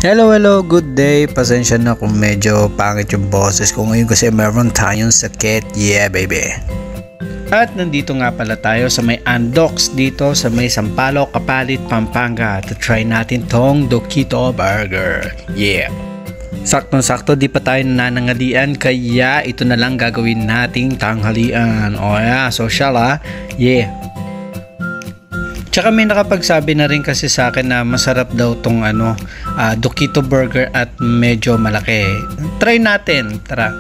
Hello, good day. Pasensya na kung medyo pangit yung boses ko ngayon kasi meron tayong sakit. Yeah, baby. At nandito nga pala tayo sa may Andox dito sa may Sampaloc, Kapalit, Pampanga to try natin tong Dokito Burger. Yeah. Saktong-sakto di pa tayo nanangalian kaya ito na lang gagawin nating tanghalian. Oh yeah, social yeah. Tsaka may nakapagsabi na rin kasi sa akin na masarap daw tong Dokito Burger at medyo malaki. Try natin, tara.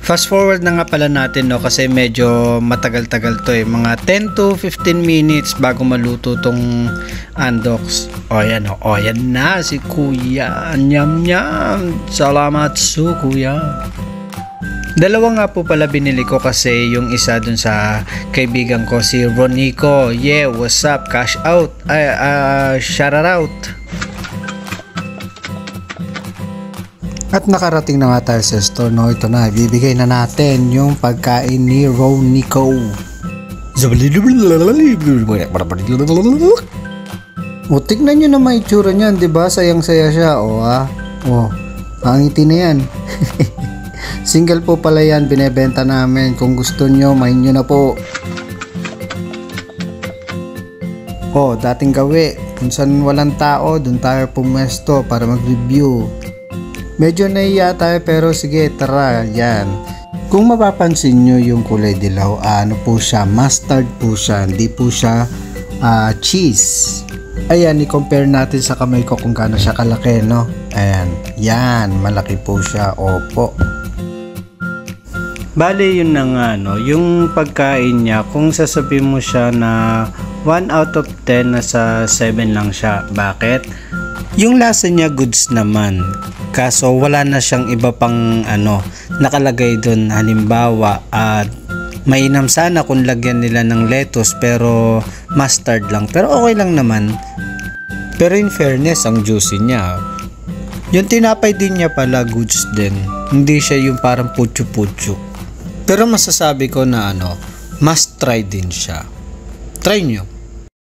Fast forward na nga pala natin kasi medyo matagal-tagal to mga 10 to 15 minutes bago maluto tong Andox. O yan na si Kuya. Nyam. Salamat su Kuya. Dalawa nga po pala binili ko kasi yung isa dun sa kaibigan ko si Ronico. Yeah, what's up? Cash out. Shout out. At nakarating na nga tayo sa store, ito na, bibigay na natin yung pagkain ni Ronico. O, tignan nyo naman itsura niyan, diba? Sayang-saya siya. Pangiti na yan. Single po pala yan, binebenta namin. Kung gusto nyo, mahin nyo na po. Dating gawi, kung saan walang tao, dun tayo pumwesto para mag-review. Medyo nahiya tayo pero sige, tara, yan. Kung mapapansin nyo yung kulay dilaw, po siya, mustard po siya, hindi po siya cheese. Ayan, i-compare natin sa kamay ko kung gaano siya kalaki, no? Ayan, yan, malaki po siya, opo. Bale yun na nga yung pagkain niya, kung sasabihin mo siya na 1 out of 10 nasa 7 lang siya. Bakit? Yung lasa niya goods naman. Kaso wala na siyang iba pang nakalagay doon. Halimbawa, mainam sana kung lagyan nila ng lettuce pero mustard lang. Pero okay lang naman. Pero in fairness, ang juicy niya. Yung tinapay din niya pala goods din. Hindi siya yung parang putyo-putyo. Pero masasabi ko na must try din siya. Try nyo.